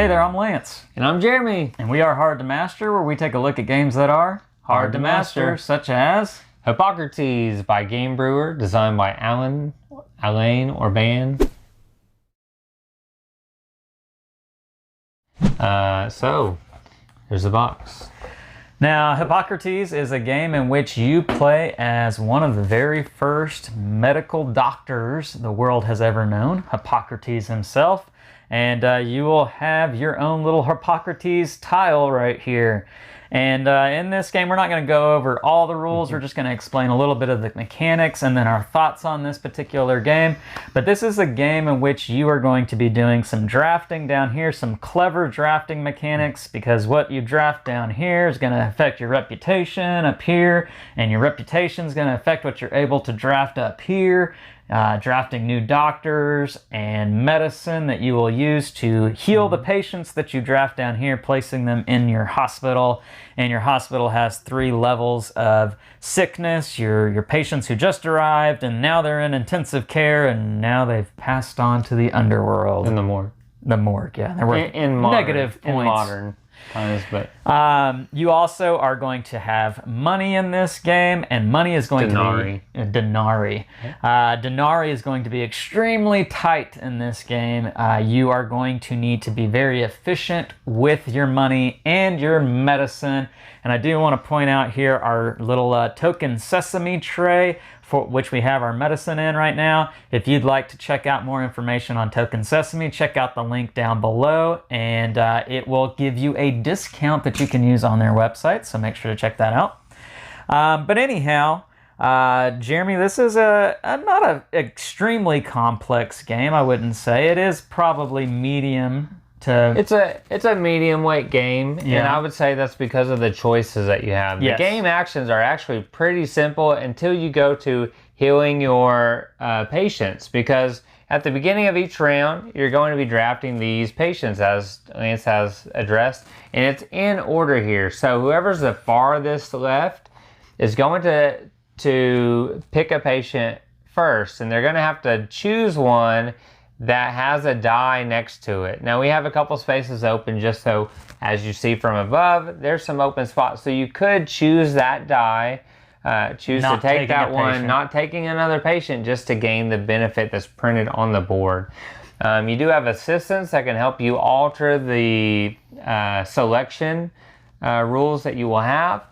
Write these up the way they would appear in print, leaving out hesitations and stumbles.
Hey there, I'm Lance. And I'm Jeremy. And we are Hard to Master, where we take a look at games that are hard to master, such as Hippocrates by Game Brewer, designed by Alain Orban. So, here's the box. Now, Hippocrates is a game in which you play as one of the very first medical doctors the world has ever known, Hippocrates himself. And you will have your own little Hippocrates tile right here. And in this game, we're not going to go over all the rules. We're just going to explain a little bit of the mechanics and then our thoughts on this particular game. But this is a game in which you are going to be doing some drafting down here, some clever drafting mechanics, because what you draft down here is going to affect your reputation up here, and your reputation is going to affect what you're able to draft up here. Drafting new doctors and medicine that you will use to heal the patients that you draft down here, placing them in your hospital. And your hospital has 3 levels of sickness. Your patients who just arrived, and now they're in intensive care, and now they've passed on to the underworld. In the morgue. The morgue, yeah. There were negative points. In modern times, but... you also are going to have money in this game, and money is going to be... Denarii. Denarii is going to be extremely tight in this game. You are going to need to be very efficient with your money and your medicine. And I do want to point out here our little token sesame tray, for which we have our medicine in right now. If you'd like to check out more information on Token Sesame, check out the link down below, and it will give you a discount that you can use on their website, so make sure to check that out. But anyhow, Jeremy, this is not an extremely complex game, I wouldn't say. It is probably medium to... It's a medium weight game, Yeah. and I would say that's because of the choices that you have. Yes. The game actions are actually pretty simple until you go to healing your patients, because at the beginning of each round, you're going to be drafting these patients, as Lance has addressed, and it's in order here. So whoever's the farthest left is going to pick a patient first, and they're going to have to choose one that has a die next to it. Now we have a couple spaces open, just so, as you see from above, there's some open spots. So you could choose that die, choose to take that one, not taking another patient, just to gain the benefit that's printed on the board. You do have assistants that can help you alter the selection rules that you will have.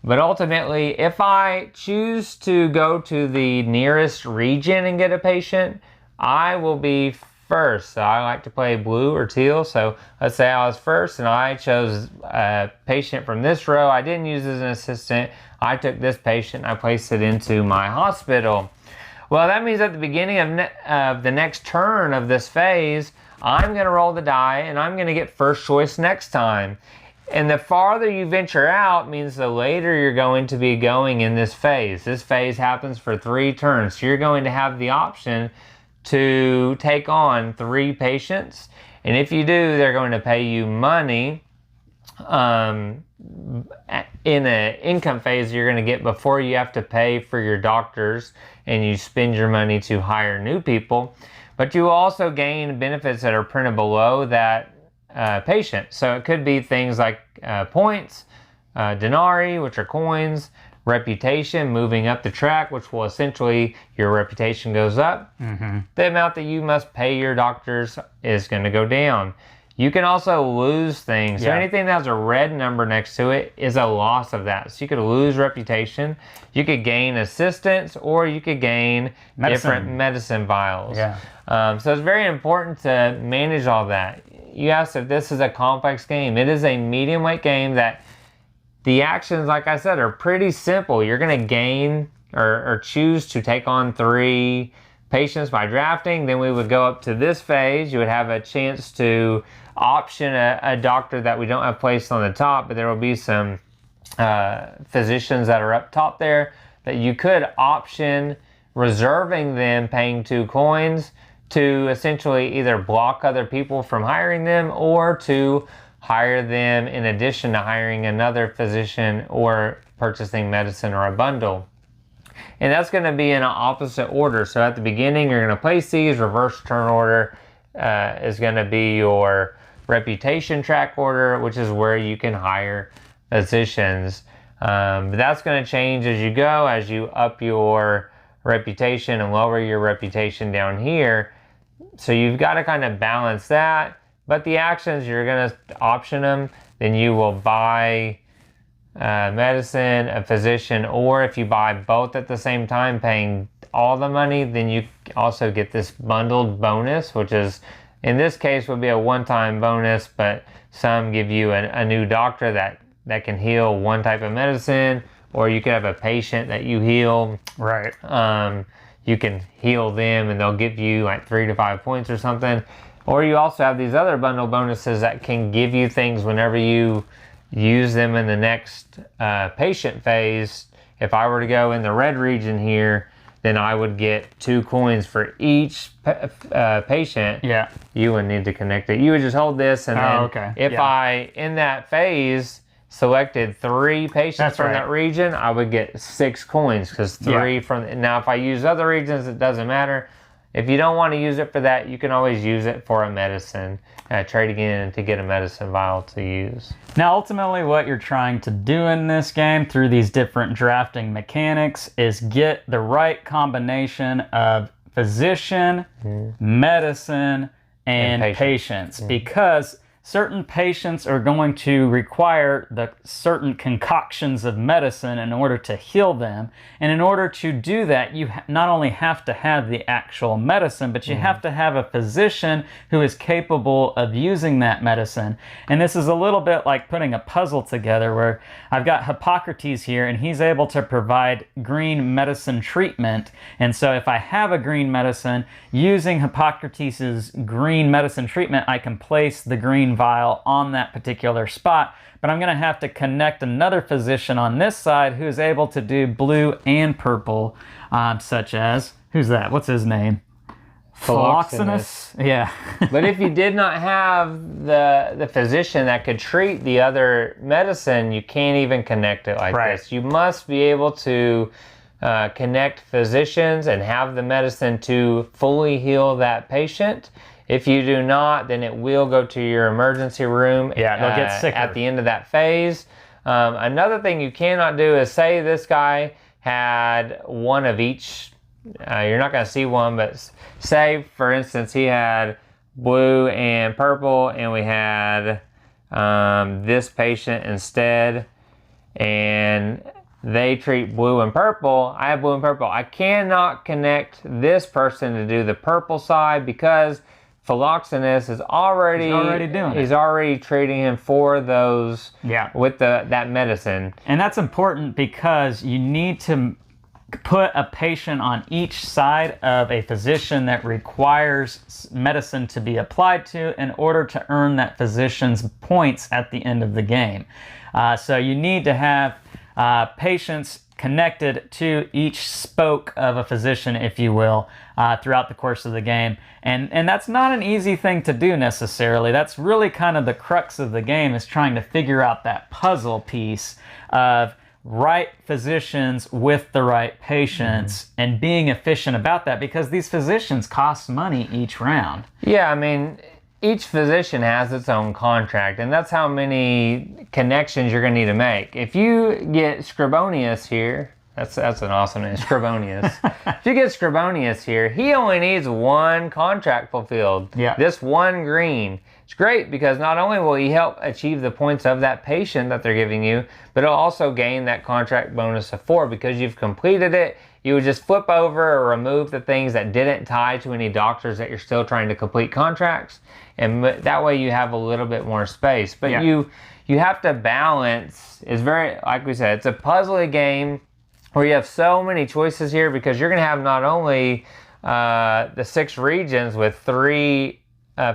But ultimately, if I choose to go to the nearest region and get a patient, I will be first. So I like to play blue or teal. So let's say I was first and I chose a patient from this row. I didn't use as an assistant. I took this patient and I placed it into my hospital. Well, that means at the beginning of the next turn of this phase, I'm going to roll the die and I'm going to get first choice next time. And the farther you venture out means the later you're going to be going in this phase. This phase happens for 3 turns. So you're going to have the option to take on 3 patients, and if you do, they're going to pay you money in an income phase you're going to get before you have to pay for your doctors and you spend your money to hire new people. But you also gain benefits that are printed below that patient. So it could be things like points, denarii, which are coins, reputation, moving up the track, which will essentially, your reputation goes up. The amount that you must pay your doctors is going to go down. You can also lose things. So anything that has a red number next to it is a loss of that. So you could lose reputation, you could gain assistance, or you could gain different medicine vials. So it's very important to manage all that. You asked if this is a complex game. It is a medium weight game that the actions, like I said, are pretty simple. You're going to gain or choose to take on 3 patients by drafting. Then we would go up to this phase. You would have a chance to option a doctor that we don't have placed on the top, but there will be some physicians that are up top there that you could option reserving them, paying 2 coins to essentially either block other people from hiring them or to hire them in addition to hiring another physician or purchasing medicine or a bundle. And that's going to be in an opposite order. So at the beginning, you're going to place these. Reverse turn order is going to be your reputation track order, which is where you can hire physicians. But that's going to change as you go, as you up your reputation and lower your reputation down here. So you've got to kind of balance that. But the actions, you're going to option them. Then you will buy medicine, a physician, or if you buy both at the same time, paying all the money, then you also get this bundled bonus, which is, in this case, would be a one-time bonus, but some give you a new doctor that can heal one type of medicine, or you could have a patient that you heal. Right. You can heal them and they'll give you like 3 to 5 points or something. Or you also have these other bundle bonuses that can give you things whenever you use them in the next patient phase. If I were to go in the red region here, then I would get 2 coins for each patient. Yeah. You would need to connect it. You would just hold this, and then if I, in that phase, selected 3 patients from that region, I would get 6 coins, because 3 from... Now, if I use other regions, it doesn't matter. If you don't want to use it for that, you can always use it for a medicine, trading in to get a medicine vial to use. Now, ultimately, what you're trying to do in this game through these different drafting mechanics is get the right combination of physician, medicine, and patients. Because certain patients are going to require the certain concoctions of medicine in order to heal them. And in order to do that, you not only have to have the actual medicine, but you have to have a physician who is capable of using that medicine. And this is a little bit like putting a puzzle together, where I've got Hippocrates here, and he's able to provide green medicine treatment. And so if I have a green medicine, using Hippocrates' green medicine treatment, I can place the green vial on that particular spot. But I'm going to have to connect another physician on this side who is able to do blue and purple, such as, who's that? What's his name? Philoxenus? Yeah. But if you did not have the physician that could treat the other medicine, you can't even connect it like this. You must be able to connect physicians and have the medicine to fully heal that patient. If you do not, then it will go to your emergency room. Yeah, they'll get sicker at the end of that phase. Another thing you cannot do is, say this guy had one of each. You're not going to see one, but say, for instance, he had blue and purple, and we had this patient instead, and they treat blue and purple. I have blue and purple. I cannot connect this person to do the purple side, because Philoxenus is already doing it. He's already treating him for those with that medicine. And that's important, because you need to put a patient on each side of a physician that requires medicine to be applied to in order to earn that physician's points at the end of the game. So you need to have patients connected to each spoke of a physician, if you will, throughout the course of the game. And that's not an easy thing to do necessarily. That's really kind of the crux of the game, is trying to figure out that puzzle piece of right physicians with the right patients and being efficient about that, because these physicians cost money each round. Yeah, I mean, each physician has its own contract, and that's how many connections you're going to need to make. If you get Scribonius here, that's an awesome name, Scribonius. If you get Scribonius here, he only needs 1 contract fulfilled. Yeah. This 1 green. It's great, because not only will he help achieve the points of that patient that they're giving you, but it'll also gain that contract bonus of 4, because you've completed it. You would just flip over or remove the things that didn't tie to any doctors that you're still trying to complete contracts, and that way you have a little bit more space. But you have to balance. It's very, like we said, it's a puzzly game where you have so many choices here, because you're going to have not only the 6 regions with 3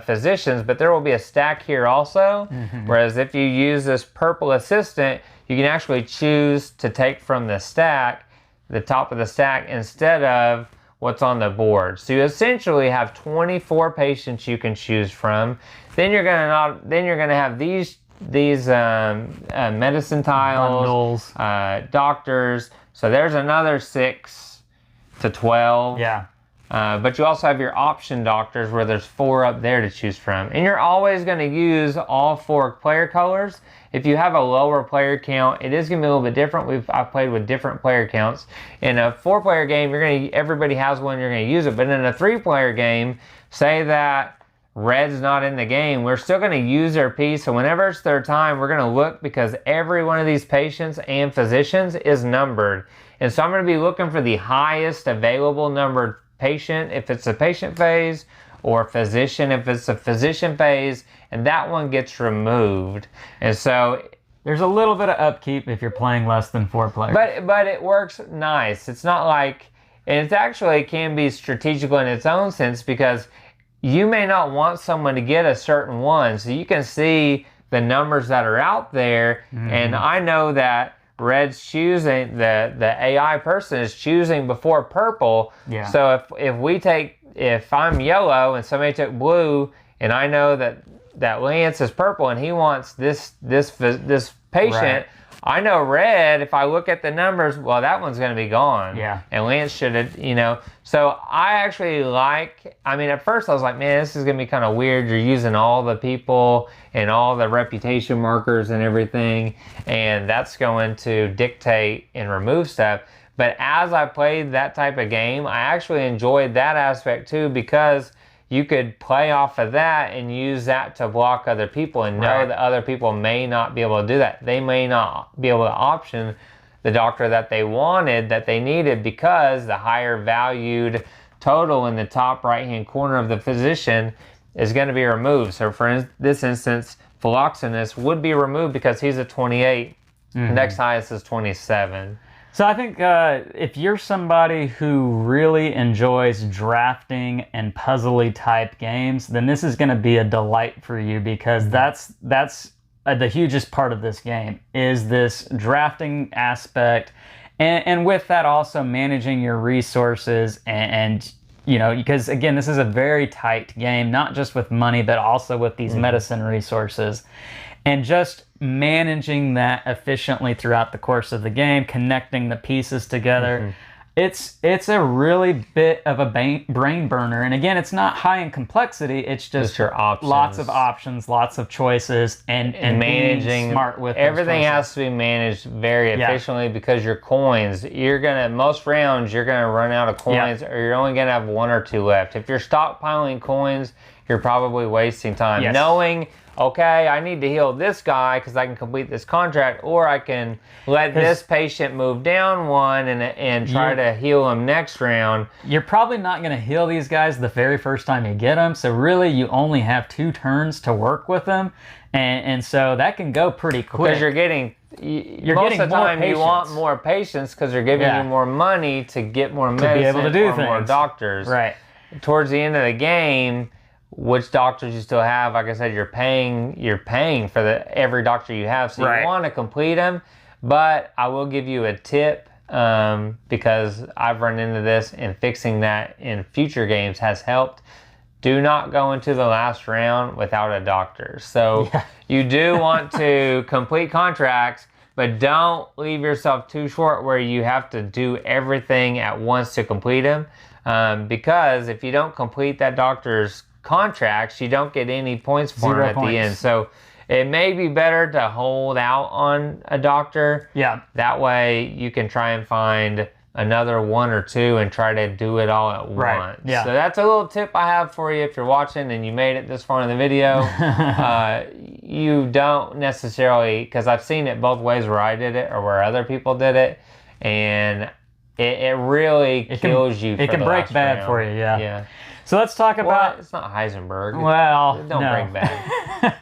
physicians, but there will be a stack here also. Whereas if you use this purple assistant, you can actually choose to take from the stack, the top of the stack, instead of what's on the board. So you essentially have 24 patients you can choose from. Then you're gonna have these medicine tiles, doctors. So there's another 6 to 12. Yeah. But you also have your option doctors where there's 4 up there to choose from. And you're always going to use all 4 player colors. If you have a lower player count, it is going to be a little bit different. I've played with different player counts. In a 4-player game, everybody has one, you're going to use it. But in a 3-player game, say that red's not in the game, we're still going to use their piece. So whenever it's their time, we're going to look, because every one of these patients and physicians is numbered. And so I'm going to be looking for the highest available numbered patient if it's a patient phase, or physician if it's a physician phase, and that one gets removed. And so there's a little bit of upkeep if you're playing less than 4 players. But it works nice. It's not like, and it actually can be strategical in its own sense, because you may not want someone to get a certain one, so you can see the numbers that are out there. And I know that red's choosing, the AI person is choosing before purple. Yeah. So if I'm yellow and somebody took blue, and I know that Lance is purple and he wants this patient, Right. I know red, if I look at the numbers, well, that one's going to be gone. Yeah. And Lance should have, So I actually at first I was like, man, this is going to be kind of weird. You're using all the people and all the reputation markers and everything, and that's going to dictate and remove stuff. But as I played that type of game, I actually enjoyed that aspect too, because you could play off of that and use that to block other people, and know that other people may not be able to do that. They may not be able to option the doctor that they wanted, that they needed, because the higher valued total in the top right-hand corner of the physician is going to be removed. So for this instance, Philoxenus would be removed because he's a 28. Next highest is 27. So I think if you're somebody who really enjoys drafting and puzzly type games, then this is going to be a delight for you, because that's the hugest part of this game, is this drafting aspect, and with that also managing your resources, and because again, this is a very tight game, not just with money, but also with these medicine resources. And just managing that efficiently throughout the course of the game, connecting the pieces together, it's a really bit of a brain burner. And again, it's not high in complexity. It's just your options. Lots of options, lots of choices, and managing. Being smart with everything those choices. has to be managed very efficiently, because your coins, most rounds you're gonna run out of coins, or you're only gonna have 1 or 2 left. If you're stockpiling coins, you're probably wasting time. Yes. Knowing, okay, I need to heal this guy because I can complete this contract, or I can let this patient move down 1 and try to heal him next round. You're probably not going to heal these guys the very first time you get them, so really you only have 2 turns to work with them, and so that can go pretty quick. Because you're getting most of the time you want more patients, because they're giving you more money to get more medicine, be able to do or more things. doctors. Right. Towards the end of the game, which doctors you still have, like I said, you're paying for every doctor you have, so you want to complete them. But I will give you a tip, because I've run into this, and fixing that in future games has helped. Do not go into the last round without a doctor. So you do want to complete contracts, but don't leave yourself too short where you have to do everything at once to complete them, because if you don't complete that doctor's contracts, you don't get any points for them at the end. So it may be better to hold out on a doctor. Yeah. That way you can try and find another 1 or 2 and try to do it all at once. Yeah. So that's a little tip I have for you if you're watching and you made it this far in the video. You don't necessarily, because I've seen it both ways where I did it or where other people did it, and it really kills you. It can break bad for you. Yeah. So let's talk about. It's not Heisenberg. Well, don't no. break bad.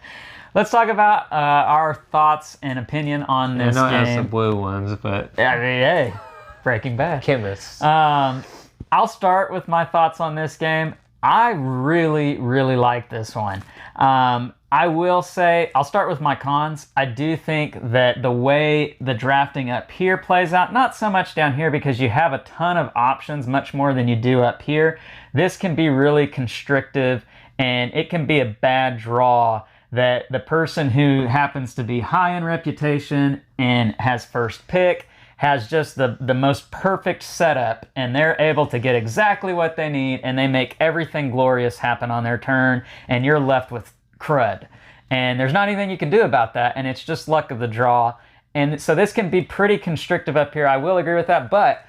Let's talk about our thoughts and opinion on this game. The blue ones, but I mean, hey, Breaking Bad. Chemists. I'll start with my thoughts on this game. I really, really like this one. I will say, I'll start with my cons. I do think that the way the drafting up here plays out, not so much down here because you have a ton of options, much more than you do up here. This can be really constrictive, and it can be a bad draw that the person who happens to be high in reputation and has first pick has just the most perfect setup, and they're able to get exactly what they need, and they make everything glorious happen on their turn, and you're left with crud. And there's not anything you can do about that, and it's just luck of the draw. And so this can be pretty constrictive up here. I will agree with that, but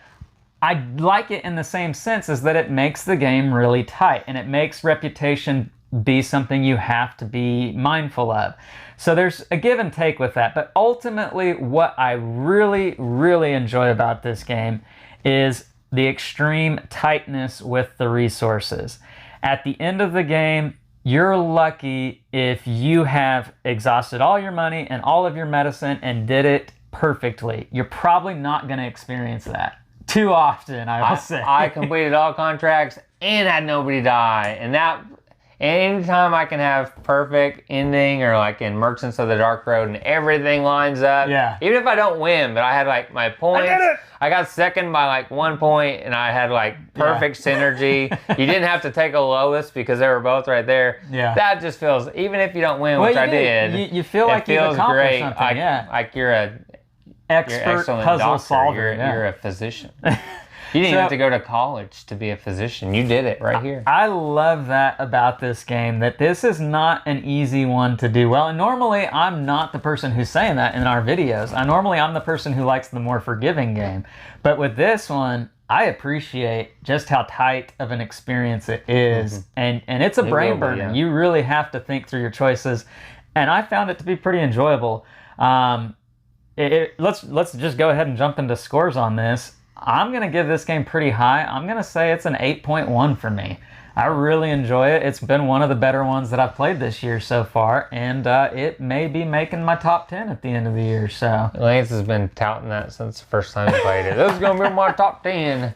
I like it in the same sense as that it makes the game really tight, and it makes reputation be something you have to be mindful of. So there's a give and take with that. But ultimately, what I really, really enjoy about this game is the extreme tightness with the resources. At the end of the game, you're lucky if you have exhausted all your money and all of your medicine and did it perfectly. You're probably not going to experience that too often, I will say. I completed all contracts and had nobody die. And anytime I can have perfect ending, or like in Merchants of the Dark Road, and everything lines up. Yeah. Even if I don't win, but I had like my points. I did it! I got second by like 1 point, and I had like perfect synergy. You didn't have to take a lowest because they were both right there. Yeah. That just feels, even if you don't win, which I did. You feel like you've accomplished great. something. Like you're an expert excellent puzzle doctor. solver. You're a physician. You didn't even have to go to college to be a physician. You did it right here. I love that about this game, that this is not an easy one to do well. And normally, I'm not the person who's saying that in our videos. I'm the person who likes the more forgiving game. But with this one, I appreciate just how tight of an experience it is. And it's a brain burner. Yeah. You really have to think through your choices. And I found it to be pretty enjoyable. Let's just go ahead and jump into scores on this. I'm going to give this game pretty high. I'm going to say it's an 8.1 for me. I really enjoy it. It's been one of the better ones that I've played this year so far, and it may be making my top 10 at the end of the year. So Lance has been touting that since the first time he played it. This is going to be my top 10.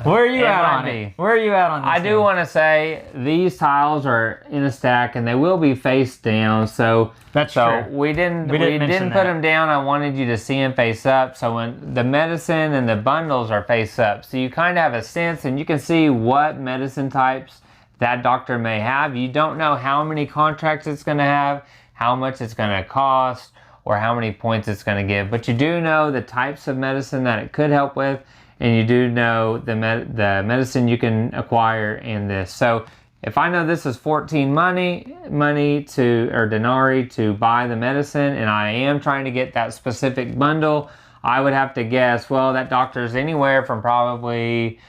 Where are you at on it? Where are you at on this I do want to say these tiles are in a stack, and they will be face down. So that's true. We didn't put them down. I wanted you to see them face up. So when the medicine and the bundles are face up, so you kind of have a sense, and you can see what medicine types that doctor may have. You don't know how many contracts it's going to have, how much it's going to cost, or how many points it's going to give. But you do know the types of medicine that it could help with. And you do know the medicine you can acquire in this. So if I know this is 14 money or denarii to buy the medicine, and I am trying to get that specific bundle, I would have to guess, well, that doctor's anywhere from probably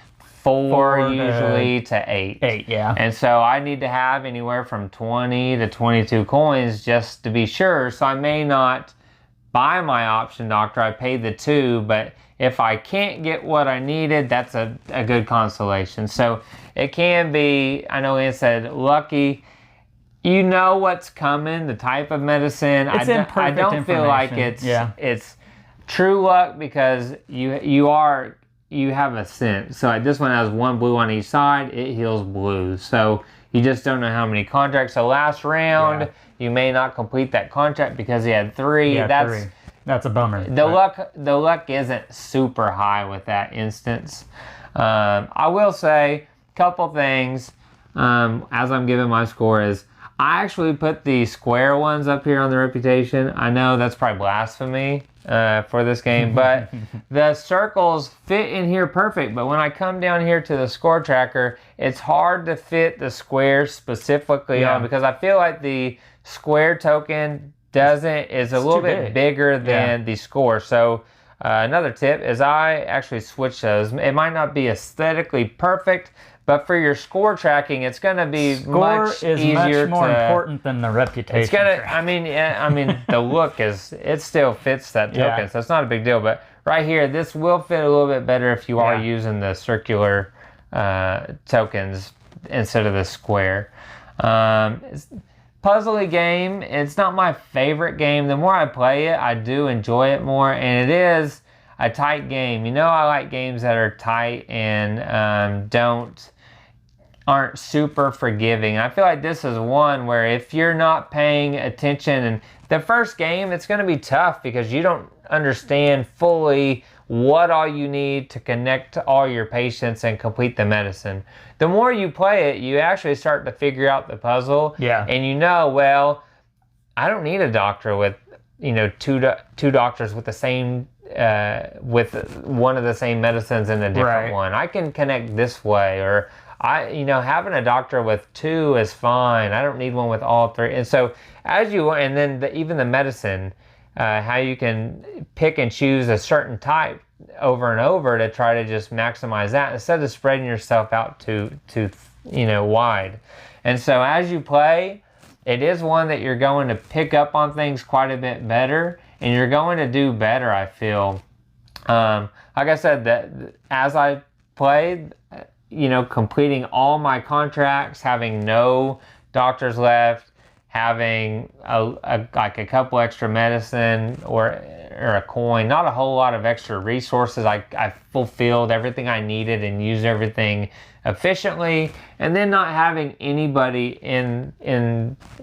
4 usually to 8. 8, yeah. And so I need to have anywhere from 20 to 22 coins just to be sure. So I may not buy my option doctor. I paid the 2, but if I can't get what I needed, that's a good consolation. So it can be, I know Ann said, lucky. You know what's coming, the type of medicine. I don't feel like it's true luck, because you have a sense. So this one has 1 blue on each side. It heals blue. So you just don't know how many contracts. So last round, you may not complete that contract because he had 3. That's a bummer. The luck isn't super high with that instance. I will say a couple things as I'm giving my score is I actually put the square ones up here on the reputation. I know that's probably blasphemy for this game, but the circles fit in here perfect. But when I come down here to the score tracker, it's hard to fit the square specifically on, because I feel like the square token is a little bit bigger than the score. So another tip is I actually switch those. It might not be aesthetically perfect, but for your score tracking, it's going to be much easier. Much more important than the reputation. It's gonna. I mean, the look it still fits that token, so it's not a big deal. But right here, this will fit a little bit better if you are using the circular tokens instead of the square. Puzzly game. It's not my favorite game. The more I play it, I do enjoy it more, and it is a tight game. You know, I like games that are tight and aren't super forgiving. I feel like this is one where if you're not paying attention, and the first game, it's going to be tough because you don't understand fully what all you need to connect to all your patients and complete the medicine. The more you play it, you actually start to figure out the puzzle. Yeah. And you know, well, I don't need a doctor with, two doctors with the same with one of the same medicines in a different one. I can connect this way, or having a doctor with 2 is fine. I don't need one with all 3. And so and then even the medicine, how you can pick and choose a certain type over and over to try to just maximize that instead of spreading yourself out to wide. And so as you play, it is one that you're going to pick up on things quite a bit better, and you're going to do better, I feel. Like I said, that as I played, completing all my contracts, having no doctors left, having a couple extra medicine or a coin, not a whole lot of extra resources. I fulfilled everything I needed and used everything efficiently, and then not having anybody in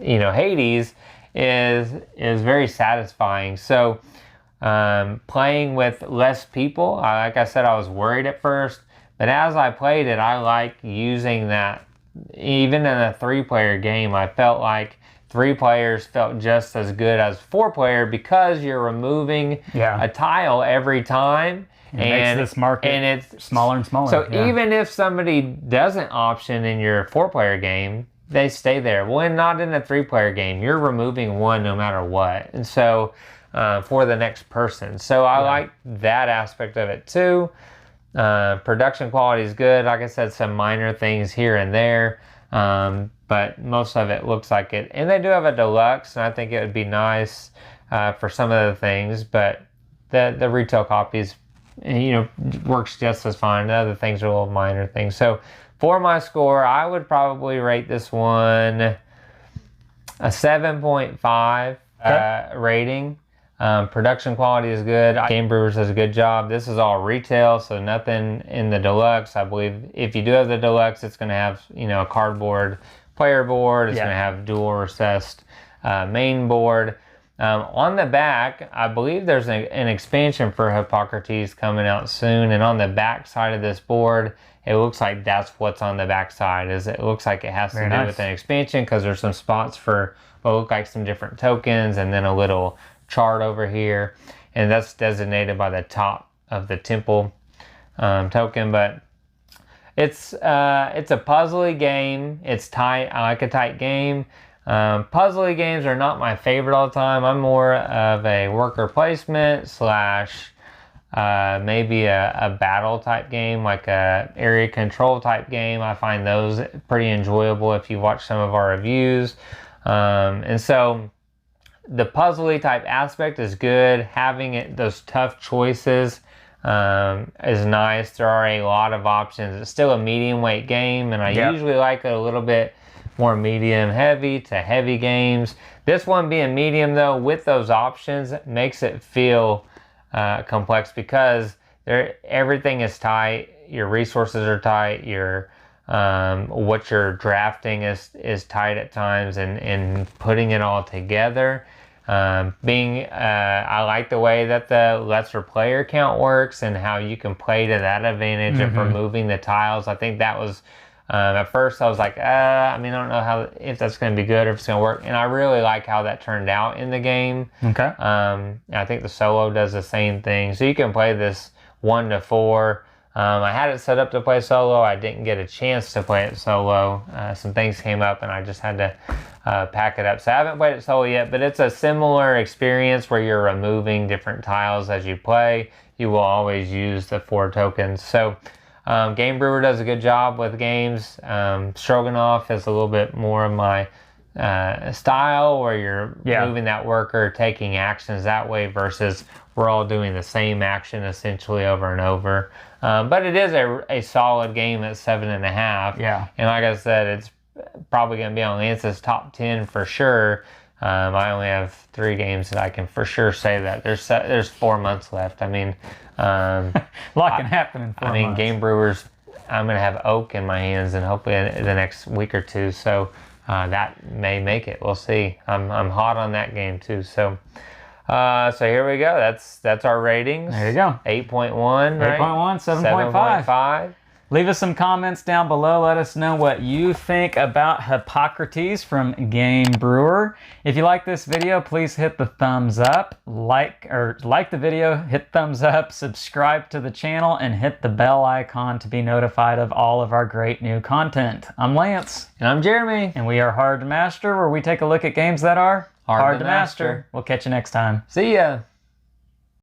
Hades is very satisfying. So playing with less people, like I said, I was worried at first, but as I played it, I like using that. Even in a 3-player game, I felt like 3 players felt just as good as 4-player because you're removing a tile every time. It makes this market and it's smaller and smaller. So even if somebody doesn't option in your 4-player game, they stay there. When not in a 3-player game, you're removing 1 no matter what. And so for the next person. So I like that aspect of it too. Production quality is good. Like I said, some minor things here and there. But most of it looks like it. And they do have a deluxe, and I think it would be nice for some of the things. But the retail copies, works just as fine. The other things are little minor things. So for my score, I would probably rate this one a 7.5 rating. Production quality is good. Game Brewers does a good job. This is all retail, so nothing in the deluxe. I believe if you do have the deluxe, it's going to have a cardboard player board. It's going to have dual recessed main board. On the back, I believe there's an expansion for Hippocrates coming out soon, and on the back side of this board, it looks like that's what's on the back side. It looks like it has to do with an expansion, because there's some spots for what look like some different tokens, and then a little chart over here, and that's designated by the top of the temple token. But it's a puzzly game. It's tight. I like a tight game. Puzzly games are not my favorite all the time. I'm more of a worker placement slash maybe a battle type game, like a area control type game. I find those pretty enjoyable if you watch some of our reviews. And so the puzzly type aspect is good. Having those tough choices is nice. There are a lot of options. It's still a medium weight game, and I usually like it a little bit more medium heavy to heavy games. This one being medium though, with those options, makes it feel complex, because everything is tight. Your resources are tight. Your what you're drafting is tight at times, and putting it all together. I like the way that the lesser player count works, and how you can play to that advantage of removing the tiles. I think that was at first I was like, I don't know if that's going to be good or if it's going to work. And I really like how that turned out in the game. Okay. I think the solo does the same thing. So you can play this 1 to 4. I had it set up to play solo. I didn't get a chance to play it solo. Some things came up, and I just had to pack it up. So I haven't played it solo yet, but it's a similar experience where you're removing different tiles as you play. You will always use the 4 tokens. So Game Brewer does a good job with games. Stroganoff is a little bit more of my style, where you're moving that worker, taking actions that way, versus we're all doing the same action essentially over and over. But it is a solid game at 7.5. Yeah. And like I said, it's probably going to be on Lance's top 10 for sure. I only have 3 games that I can for sure say that. There's 4 months left. A lot can happen in 4 months. Game Brewers, I'm going to have Oak in my hands, and hopefully in the next week or two. So that may make it. We'll see. I'm hot on that game too. So here we go. That's our ratings. There you go. 8.1, right? 8.1, 7.5. Leave us some comments down below. Let us know what you think about Hippocrates from Game Brewer. If you like this video, please hit the thumbs up. Like the video, hit thumbs up, subscribe to the channel, and hit the bell icon to be notified of all of our great new content. I'm Lance. And I'm Jeremy. And we are Hard to Master, where we take a look at games that are hard to master. We'll catch you next time. See ya.